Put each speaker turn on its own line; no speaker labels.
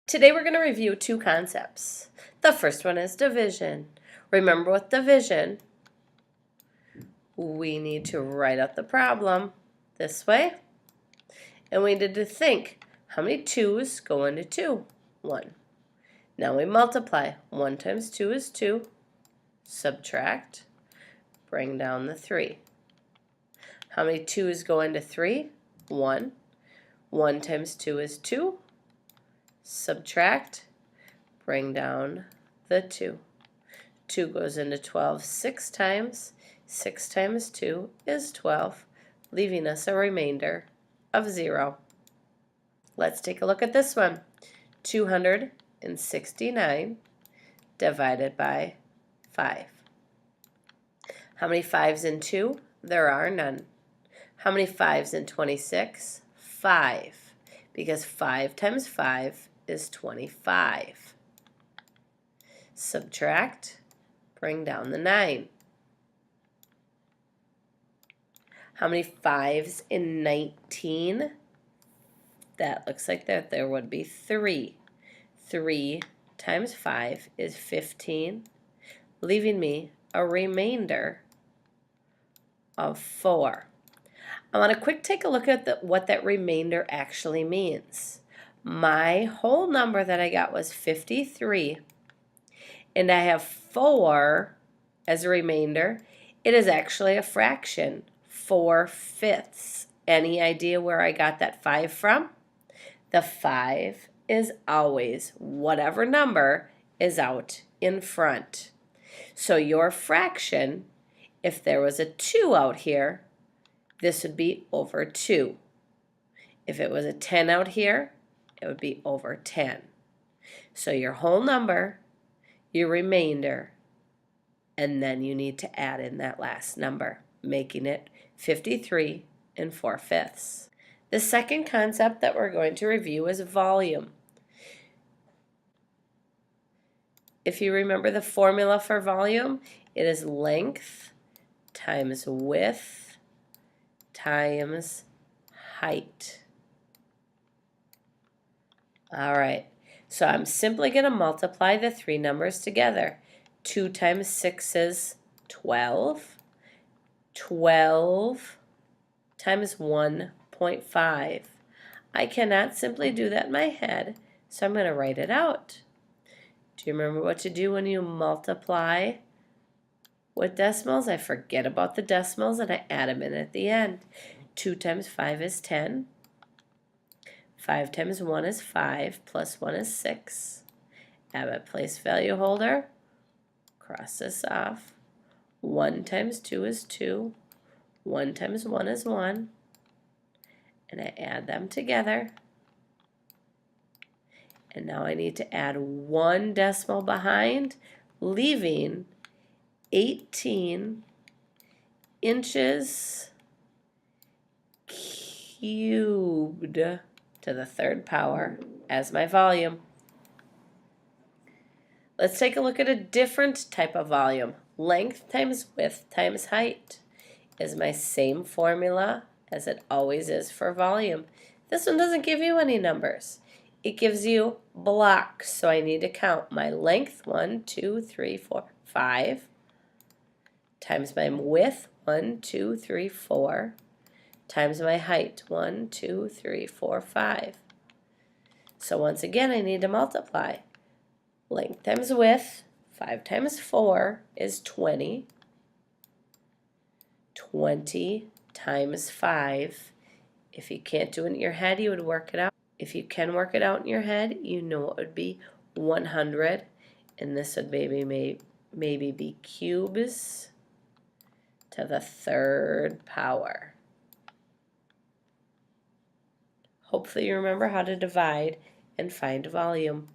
Today we're going to review two concepts. The first one is division. Remember, with division, we need to write out the problem this way. And we need to think, how many 2's go into 2? 1. Now we multiply. 1 times 2 is 2. Subtract. Bring down the 3. How many 2's go into 3? 1. 1 times 2 is 2. Subtract, bring down the 2. 2 goes into 12 6 times. 6 times 2 is 12, leaving us a remainder of 0. Let's take a look at this one. 269 divided by 5. How many 5's in 2? There are none. How many 5's in 26? 5, because 5 times 5 is 25. Subtract, bring down the 9. How many 5's in 19? That looks like there would be 3. 3 times 5 is 15, leaving me a remainder of 4. I want to quick take a look at what that remainder actually means. My whole number that I got was 53, and I have 4 as a remainder. It is actually a fraction, 4/5. Any idea where I got that 5 from? The 5 is always whatever number is out in front. So your fraction, if there was a 2 out here, this would be over 2. If it was a 10 out here, it would be over 10. So your whole number, your remainder, and then you need to add in that last number, making it 53 4/5. The second concept that we're going to review is volume. If you remember the formula for volume, it is length times width times height. All right, so I'm simply going to multiply the three numbers together. 2 times 6 is 12. 12 times 1.5. I cannot simply do that in my head, so I'm going to write it out. Do you remember what to do when you multiply with decimals? I forget about the decimals and I add them in at the end. 2 times 5 is 10. 5 times 1 is 5, plus 1 is 6. Add my place value holder. Cross this off. 1 times 2 is 2. 1 times 1 is 1. And I add them together. And now I need to add 1 decimal behind, leaving 18 inches cubed to the third power as my volume. Let's take a look at a different type of volume. Length times width times height is my same formula as it always is for volume. This one doesn't give you any numbers. It gives you blocks, so I need to count my length, 1, 2, 3, 4, 5, times my width, 1, 2, 3, 4, times my height, 1, 2, 3, 4, 5. So once again, I need to multiply. Length times width, 5 times 4 is 20. 20 times 5. If you can't do it in your head, you would work it out. If you can work it out in your head, you know it would be 100. And this would maybe be cubes to the third power. Hopefully you remember how to divide and find volume.